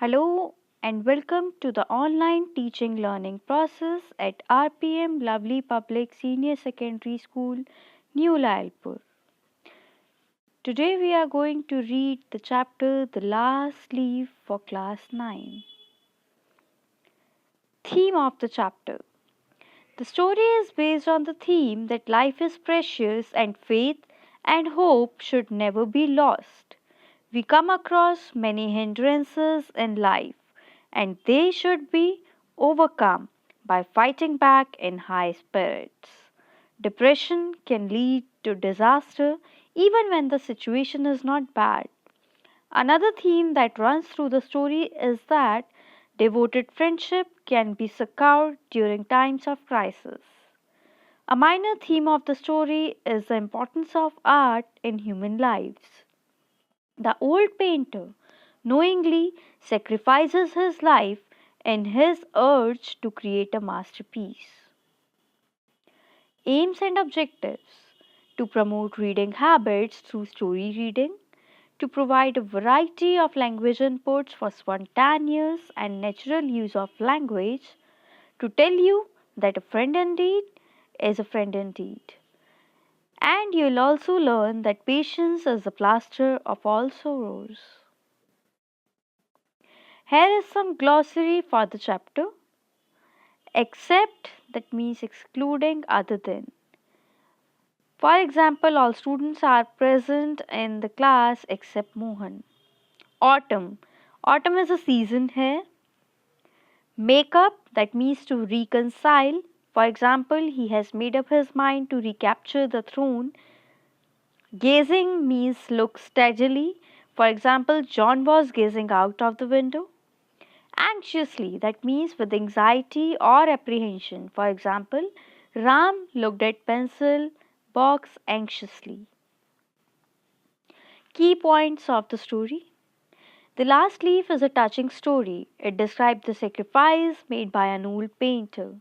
Hello and welcome to the online teaching learning process at R.P.M. Lovely Public Senior Secondary School, New Lalpur. Today we are going to read the chapter The Last Leaf for Class 9. Theme of the chapter. The story is based on the theme that life is precious and faith and hope should never be lost. We come across many hindrances in life, and they should be overcome by fighting back in high spirits. Depression can lead to disaster even when the situation is not bad. Another theme that runs through the story is that devoted friendship can be secured during times of crisis. A minor theme of the story is the importance of art in human lives. The old painter knowingly sacrifices his life in his urge to create a masterpiece. Aims and objectives: to promote reading habits through story reading, to provide a variety of language inputs for spontaneous and natural use of language, to tell you that a friend indeed is a friend indeed. And you'll also learn that patience is the plaster of all sorrows. Here is some glossary for the chapter. Except, that means excluding, other than. For example, all students are present in the class except Mohan. Autumn. Autumn is a season here. Make up, that means to reconcile. For example, he has made up his mind to recapture the throne. Gazing means look steadily. For example, John was gazing out of the window. Anxiously, that means with anxiety or apprehension. For example, Ram looked at pencil box anxiously. Key points of the story. The Last Leaf is a touching story. It describes the sacrifice made by an old painter.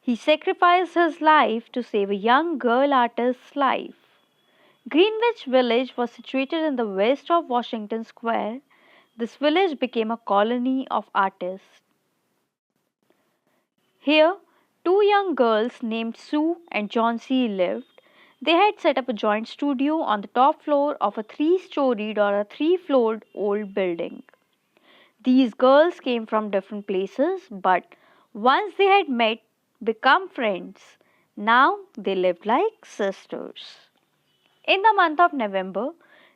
He sacrificed his life to save a young girl artist's life. Greenwich Village was situated in the west of Washington Square. This village became a colony of artists. Here, two young girls named Sue and Johnsy lived. They had set up a joint studio on the top floor of a three-storied or a three-floored old building. These girls came from different places, but once they had met, become friends. Now they lived like sisters. In the month of November,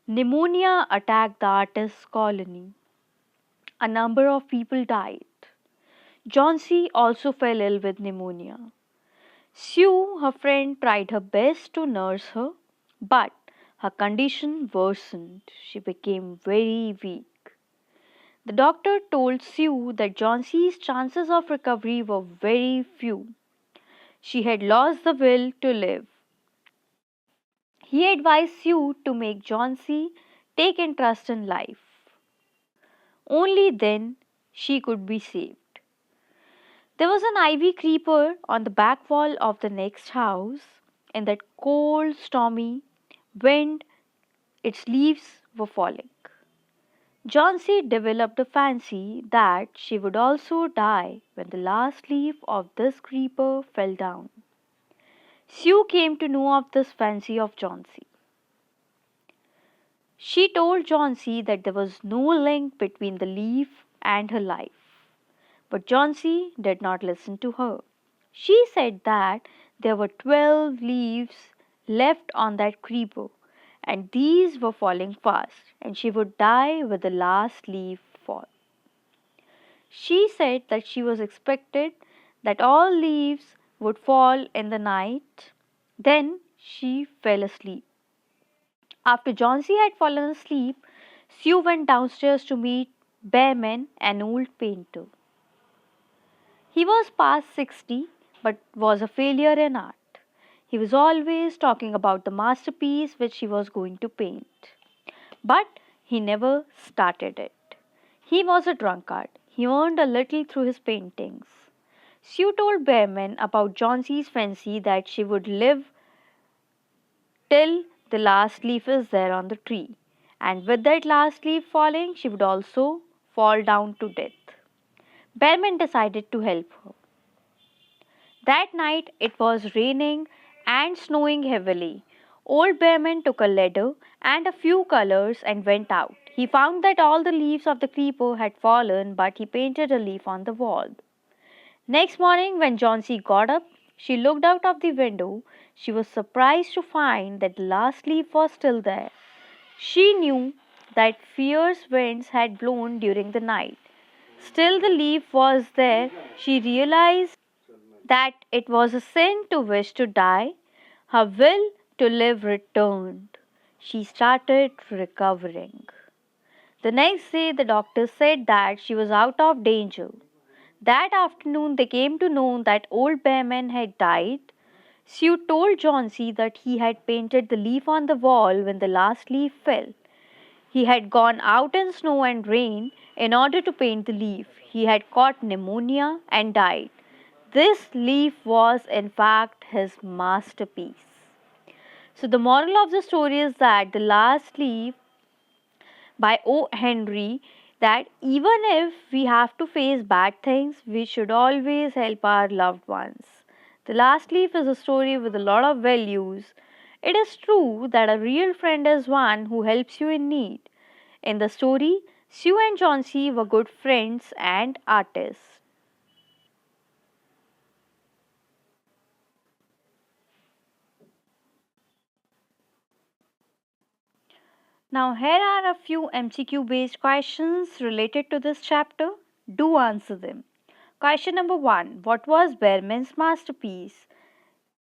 pneumonia attacked the artists' colony. A number of people died. Johnsy also fell ill with pneumonia. Sue, her friend, tried her best to nurse her, but her condition worsened. She became very weak. The doctor told Sue that Johnsy's chances of recovery were very few. She had lost the will to live. He advised Sue to make Johnsy take interest in life. Only then she could be saved. There was an ivy creeper on the back wall of the next house. In that cold, stormy wind, its leaves were falling. Johnsy developed a fancy that she would also die when the last leaf of this creeper fell down. Sue came to know of this fancy of Johnsy. She told Johnsy that there was no link between the leaf and her life. But Johnsy did not listen to her. She said that there were 12 leaves left on that creeper, and these were falling fast, and she would die with the last leaf fall. She said that she was expected that all leaves would fall in the night. Then she fell asleep. After Johnsy had fallen asleep, Sue went downstairs to meet Behrman, an old painter. He was past 60 but was a failure in art. He was always talking about the masterpiece which he was going to paint. But he never started it. He was a drunkard. He earned a little through his paintings. Sue told Behrman about Johnsy's fancy that she would live till the last leaf is there on the tree. And with that last leaf falling, she would also fall down to death. Bearman decided to help her. That night it was raining and snowing heavily. Old Bearman took a ladder and a few colors and went out. He found that all the leaves of the creeper had fallen, but he painted a leaf on the wall. Next morning, when Johnsy got up, she looked out of the window. She was surprised to find that the last leaf was still there. She knew that fierce winds had blown during the night. Still, the leaf was there. She realized that it was a sin to wish to die. Her will to live returned. She started recovering. The next day, the doctor said that she was out of danger. That afternoon, they came to know that old Bearman had died. Sue told Johnsy that he had painted the leaf on the wall when the last leaf fell. He had gone out in snow and rain in order to paint the leaf. He had caught pneumonia and died. This leaf was, in fact, his masterpiece. So, the moral of the story is that the last leaf by O. Henry, that even if we have to face bad things, we should always help our loved ones. The Last Leaf is a story with a lot of values. It is true that a real friend is one who helps you in need. In the story, Sue and Johnsy were good friends and artists. Now, here are a few MCQ based questions related to this chapter. Do answer them. Question number 1. What was Behrman's masterpiece?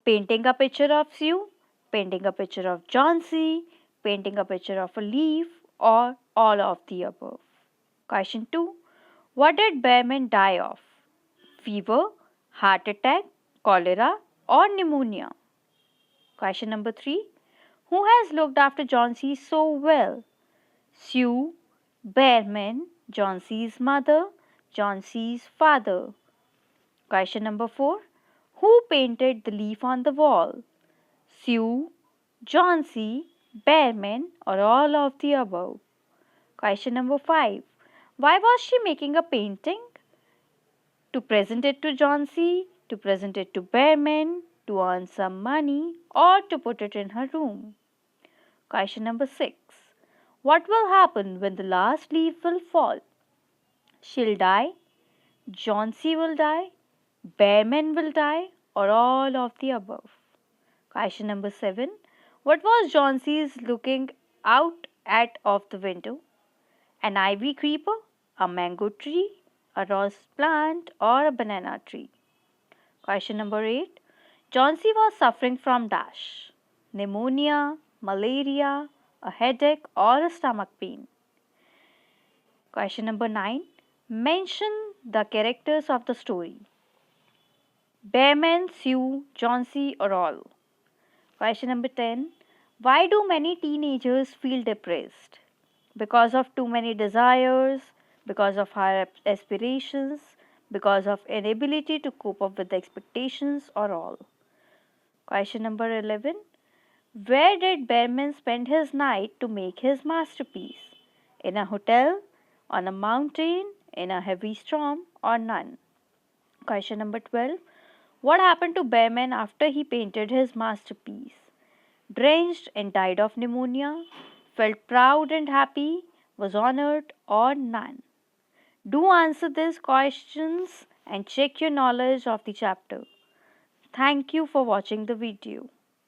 Painting a picture of Sue, painting a picture of Johnsy, painting a picture of a leaf, or all of the above. Question 2. What did Behrman die of? Fever, heart attack, cholera, or pneumonia? Question number 3. Who has looked after Johnsy so well? Sue, Behrman, Johnsy's mother, Johnsy's father. Question number 4. Who painted the leaf on the wall? Sue, Johnsy, Behrman, or all of the above? Question number 5. Why was she making a painting? To present it to Johnsy, to present it to Behrman, to earn some money, or to put it in her room? Question number 6. What will happen when the last leaf will fall? She'll die, Johnsy will die, Behrman will die, or all of the above? Question number 7. What was Johnsy's looking out at of the window? An ivy creeper, a mango tree, a rose plant, or a banana tree? Question number 8. Johnsy was suffering from dash. Pneumonia, malaria, a headache, or a stomach pain? Question number 9. Mention the characters of the story. Behrman, Sue, Johnsy, or all? Question number 10. Why do many teenagers feel depressed? Because of too many desires, because of higher aspirations, because of inability to cope up with the expectations, or all? Question number 11. Where did Behrman spend his night to make his masterpiece? In a hotel, on a mountain, in a heavy storm, or none? Question number 12. What happened to Behrman after he painted his masterpiece? Drenched and died of pneumonia, felt proud and happy, was honored, or none? Do answer these questions and check your knowledge of the chapter. Thank you for watching the video.